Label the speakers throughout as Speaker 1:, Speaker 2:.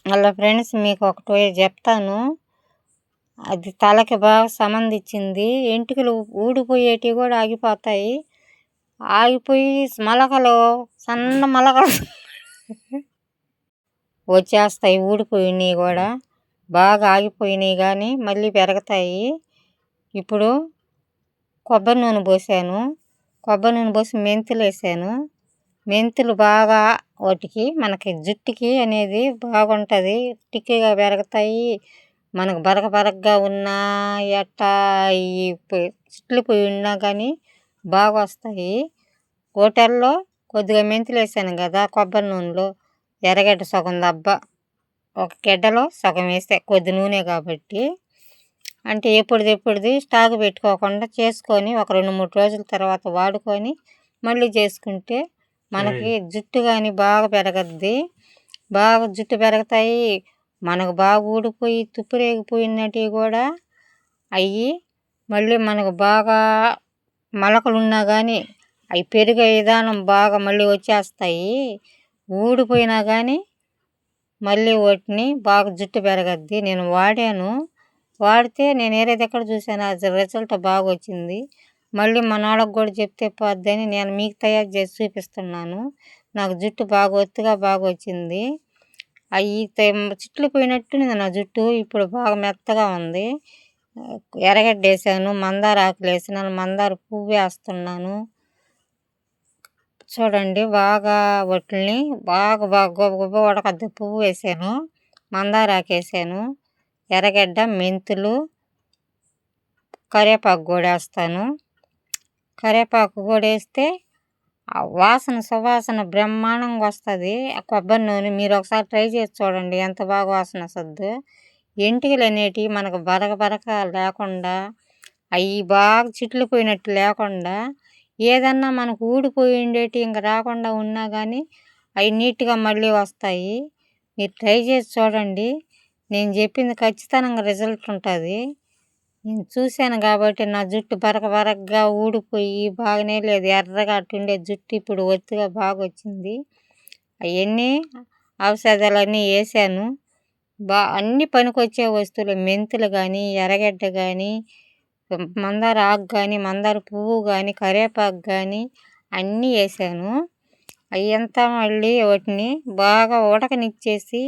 Speaker 1: Hello friends, మీకు ఒకటి చెప్తాను. అది తలకి బాగా సంబంధించింది. ఎంటుకలు ఊడిపోయేటివి కూడా ఆగిపోతాయి. ఆగిపోయి మలకలు, సన్న మలకలు వచ్చేస్తాయి. ఊడిపోయినవి కూడా బాగా ఆగిపోయినాయి కానీ మళ్ళీ పెరుగుతాయి. ఇప్పుడు కొబ్బరి నూనె పోసాను. కొబ్బరి నూనె పోసి మెంతులు వేసాను. మెంతులు బాగా వాటికి మనకి జుట్టుకి అనేది బాగుంటుంది. టిక్కిగా పెరుగుతాయి. మనకు బరకగా ఉన్నా ఎట్టా ఈ చిట్లు పోయి ఉన్నా కానీ బాగా వస్తాయి. హోటల్లో కొద్దిగా మెంతులు వేసాను కదా కొబ్బరి నూనెలో, ఎర్రగడ్డ సగం దెబ్బ, ఒక గడ్డలో సగం వేస్తే కొద్ది నూనె కాబట్టి, అంటే ఎప్పుడుది స్టాక్ పెట్టుకోకుండా చేసుకొని ఒక 2-3 రోజుల తర్వాత వాడుకొని మళ్ళీ చేసుకుంటే మనకి జుట్టు కానీ బాగా పెరగద్ది. బాగా జుట్టు పెరుగుతాయి. మనకు బాగా ఊడిపోయి తుప్పురేగిపోయినటివి కూడా అవి మళ్ళీ మనకు బాగా మలకలు ఉన్నా కానీ అవి పెరిగే విధానం బాగా మళ్ళీ వచ్చేస్తాయి. ఊడిపోయినా కానీ మళ్ళీ వాటిని బాగా జుట్టు పెరగద్ది. నేను వాడితే నేను వేరే దగ్గర చూశాను, అది రిజల్ట్ బాగా వచ్చింది. మళ్ళీ మనోళ్ళకి కూడా చెప్తే పోద్దని నేను మీకు తయారు చేసి చూపిస్తున్నాను. నాకు జుట్టు బాగా ఒత్తుగా బాగా వచ్చింది. అవి చిట్లు పోయినట్టుంది నా జుట్టు. ఇప్పుడు బాగా మెత్తగా ఉంది. ఎర్రగడ్డ వేసాను, మందార ఆకులు వేసినాను, మందార పువ్వు వేస్తున్నాను. చూడండి బాగా వాటిని బాగా గొప్ప ఉడకద్దు. పువ్వు వేసాను, మందార ఆకు వేసాను, ఎర్రగడ్డ, మెంతులు, కరివేపాకు కూడా వేస్తాను. కరివేపాకు కూడా వేస్తే ఆ సువాసన బ్రహ్మాండంగా వస్తుంది. ఆ కొబ్బరి నూనె మీరు ఒకసారి ట్రై చేసి చూడండి, ఎంత బాగా వాసన వస్తుందో. ఎంటుకలు అనేటివి మనకు బరక లేకుండా, అవి బాగా చిట్లు పోయినట్టు లేకుండా, ఏదన్నా మనకు ఊడిపోయి ఉండేటి ఇంక రాకుండా ఉన్నా కానీ అవి నీట్గా మళ్ళీ వస్తాయి. మీరు ట్రై చేసి చూడండి. నేను చెప్పింది ఖచ్చితంగా రిజల్ట్ ఉంటుంది. నేను చూశాను కాబట్టి నా జుట్టు బరకగా ఊడిపోయి బాగానే లేదు. ఎర్రగా అట్టుండే జుట్టు ఇప్పుడు ఒత్తుగా బాగా వచ్చింది. అవన్నీ ఔషధాలన్నీ వేసాను. అన్నీ పనికొచ్చే వస్తువులు, మెంతులు కానీ, ఎర్రగడ్డ కానీ, మందార ఆకు కానీ, మందార పువ్వు కానీ, కరివేపాకు కానీ అన్నీ వేసాను. అవంతా మళ్ళీ వాటిని బాగా ఉడకనిచ్చేసి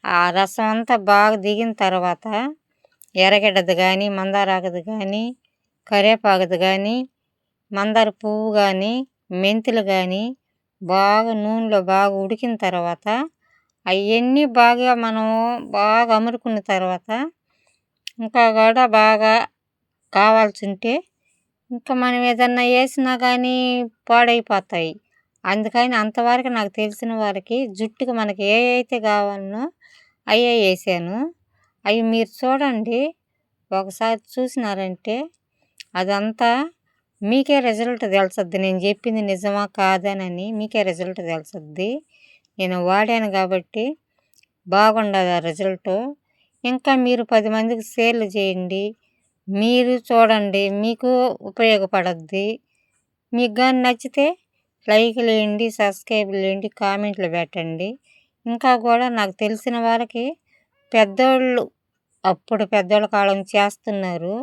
Speaker 1: ఆ రసం అంతా బాగా దిగిన తర్వాత ఎర్రగడ్డది కానీ, మందార ఆకుది కానీ, కరివేపాకుది కానీ, మందార పువ్వు కానీ, మెంతులు కానీ బాగా నూనెలో బాగా ఉడికిన తర్వాత అవన్నీ బాగా మనం బాగా అమురుకున్న తర్వాత ఇంకా కూడా బాగా కావాల్సి ఉంటే ఇంకా మనం ఏదన్నా వేసినా కానీ పాడైపోతాయి. అందుకని అంతవరకు నాకు తెలిసిన వారికి జుట్టుకు మనకి ఏ అయితే కావాలనో అవే వేసాను. అవి మీరు చూడండి, ఒకసారి చూసినారంటే అదంతా మీకే రిజల్ట్ తెలుస్తుంది. నేను చెప్పింది నిజమా కాదనని మీకే రిజల్ట్ తెలుస్తుంది. నేను వాడాను కాబట్టి బాగుండదు ఆ రిజల్ట్. ఇంకా మీరు 10 మందికి షేర్లు చేయండి. మీరు చూడండి, మీకు ఉపయోగపడుద్ది. మీకు కానీ నచ్చితే లైక్లు వేయండి, సబ్స్క్రైబ్లు వేయండి, కామెంట్లు పెట్టండి. ఇంకా కూడా నాకు తెలిసిన వారికి పెద్దోళ్ళు, అప్పుడు పెద్దోళ్ళ కాలం చేస్తున్నారు.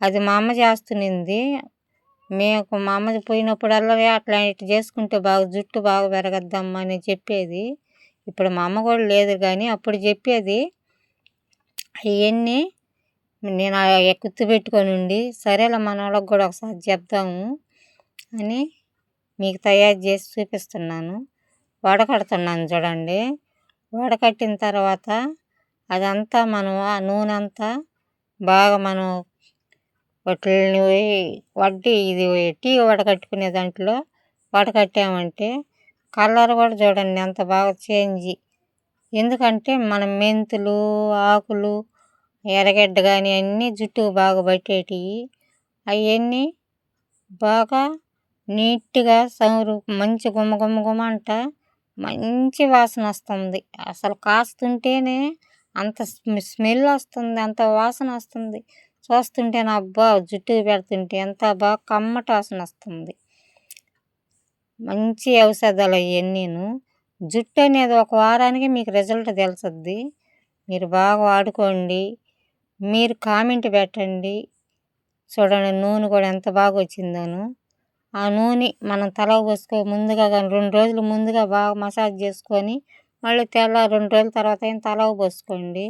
Speaker 1: అది మా అమ్మ చేస్తునింది. మా అమ్మ పోయినప్పుడల్లా అట్లా ఇట్లా చేసుకుంటే బాగా జుట్టు బాగా పెరగద్దమ్మా అని చెప్పేది. ఇప్పుడు మా అమ్మ కూడా లేదు కానీ అప్పుడు చెప్పేది. అవన్నీ నేను గుర్తుపెట్టుకొని ఉండి, సరేలే మన వాళ్ళకి కూడా ఒకసారి చెప్దాము అని మీకు తయారు చేసి చూపిస్తున్నాను. వడకడుతున్నాను చూడండి. వడకట్టిన తర్వాత అదంతా మనం ఆ నూనె అంతా బాగా మనం వాటిని ఇది టీ వడకట్టుకునే దాంట్లో వడకట్టామంటే కలర్ కూడా చూడండి ఎంత బాగా చేంజ్. ఎందుకంటే మనం మెంతులు, ఆకులు, ఎర్రగడ్డ కానీ అన్నీ జుట్టుకు బాగా పట్టేటివి. అవన్నీ బాగా నీట్గా మంచి గుమ్మ అంట మంచి వాసన వస్తుంది. అసలు కాస్తుంటేనే అంత స్మెల్ వస్తుంది, అంత వాసన వస్తుంది. చూస్తుంటే నా అబ్బా జుట్టుకు పెడుతుంటే ఎంత బాగా కమ్మటి వాసన వస్తుంది. మంచి ఔషధాలు అవన్నీను. జుట్టు అనేది ఒక వారానికి మీకు రిజల్ట్ తెలుస్తుంది. మీరు బాగా వాడుకోండి. మీరు కామెంట్ పెట్టండి. చూడండి నూనె కూడా ఎంత బాగా వచ్చిందోను. ఆ నూనె మనం తలకు ముందుగా కానీ 2 రోజులు ముందుగా బాగా మసాజ్ చేసుకొని మళ్ళీ 2 రోజుల తర్వాత తలకు పోసుకోండి.